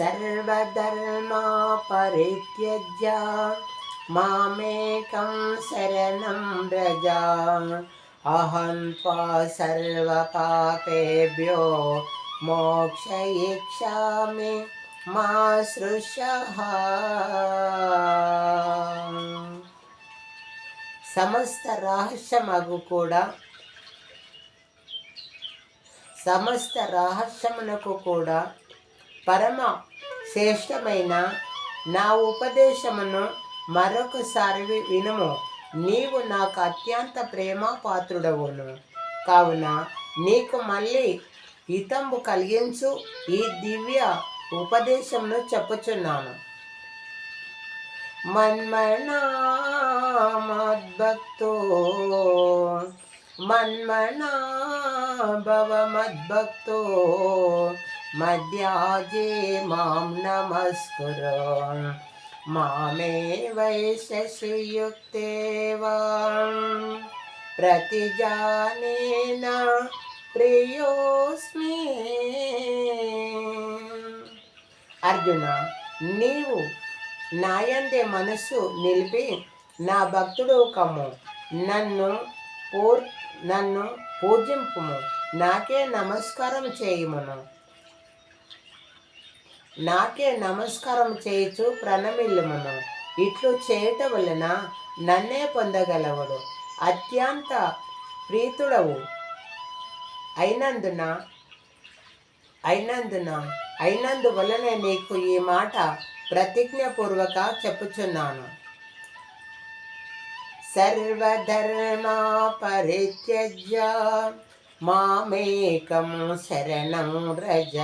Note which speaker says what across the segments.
Speaker 1: సర్వధర్మా పరిత్యజ్య మామేకం శరణం వ్రజ అహం త్వా సర్వపాపేభ్యో మోక్షయిష్యామి మా సృషః. సమస్త రహస్యమునకు కూడా పరమ శ్రేష్టమైన నా ఉపదేశమును మరొకసారి వినుము. నీవు నాకు అత్యంత ప్రేమపాత్రుడవును కావున నీకు మళ్ళీ హితంబు కలిగించు ఈ దివ్య ఉపదేశమును చెప్పుచున్నాను. మన్మనా భవ మద్భక్తో మధ్యాజే మాం నమస్కురు మామే వైశసి యుక్తేవా ప్రతిజానేన ప్రియోస్మి. అర్జున, నీవు నాయందే మనస్సు నిలిపి నా భక్తుడు కమ్ము. నన్ను పూజింపుము. నాకే నమస్కారం చేయుచు ప్రణమిల్లుమును. ఇట్లు చేయట వలన నన్నే పొందగలవుడు. అత్యంత ప్రీతుడవు అయినందువలనే నీకు ఈ మాట ప్రతిజ్ఞపూర్వక చెప్పుచున్నాను. సర్వధర్మా పరిత్యజ్య మామేకం శరణం వ్రజ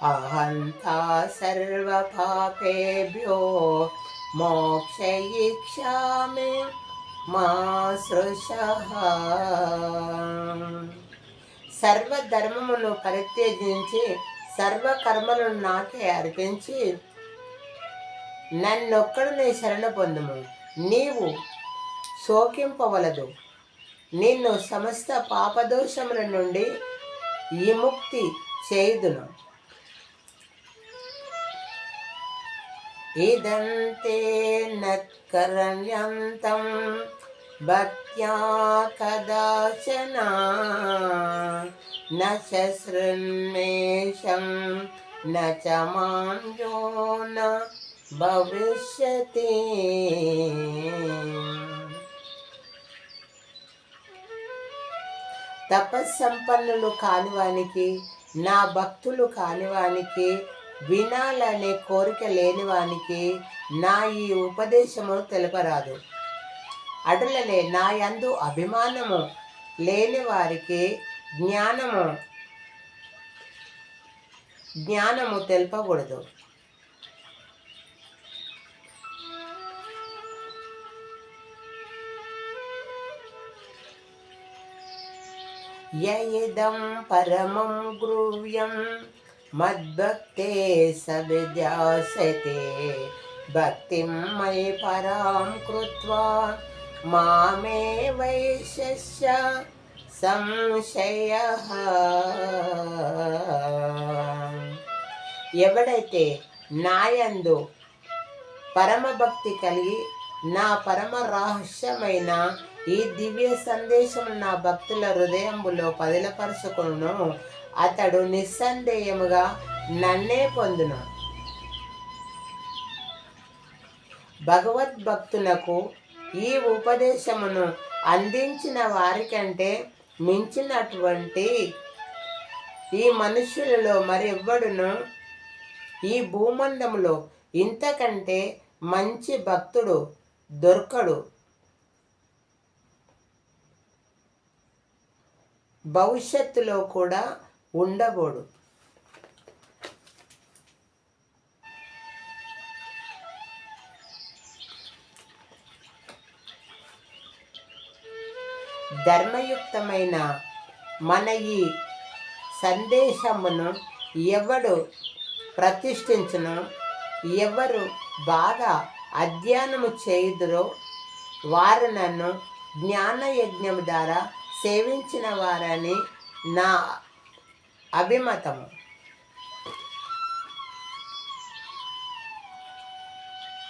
Speaker 1: అహం త్వా సర్వపాపేభ్యో మోక్షయిష్యామి మా సృషః. సర్వధర్మమును పరిత్యజించి సర్వకర్మలను నాకే అర్పించి నన్నొక్కడునే శరణ పొందుము. నీవు శోకింపవలదు. నిన్ను సమస్త పాపదోషముల నుండి విముక్తి చేయుదును. ఇదంతే నత్కరణ్యంతం భక్త్యా కదాచన న శృణ్మేషం న చ మాంజో న భవిష్యతి. తపస్సంపన్నులు కానివానికి, నా భక్తులు కానివానికి, వినాలనే కోరిక లేనివానికి నా ఈ ఉపదేశము తెలపరాదు. అటులనే నా యందు అభిమానము లేని వారికి జ్ఞానము తెలుపకూడదు. యయిదం పరమం గుహ్యం మద్భక్తే సవిద్యాసతే భక్తిం మయి పరాం కృత్వా మామే వైశస్య సంశయః. ఎవడైతే నాయందు పరమభక్తి కలిగి నా పరమ రహస్యమైన ఈ దివ్య సందేశం నా భక్తుల హృదయంబులో పదిలపరుచుకొనును, అతడు నిస్సందేహముగా నన్నే పొందును. భగవద్భక్తులకు ఈ ఉపదేశమును అందించిన వారికంటే మించినటువంటి ఈ మనుష్యులలో మరెవ్వడును ఈ భూమండములో ఇంతకంటే మంచి భక్తుడు దొరకడు. భవిష్యత్తులో కూడా ఉండబోడు. ధర్మయుక్తమైన మన ఈ సందేశమును ఎవడు ప్రతిష్ఠించును, ఎవరు బాగా అధ్యయనము చేయుదురో వారు నన్ను జ్ఞానయజ్ఞము ద్వారా సేవించిన వారని నా అభిమతము.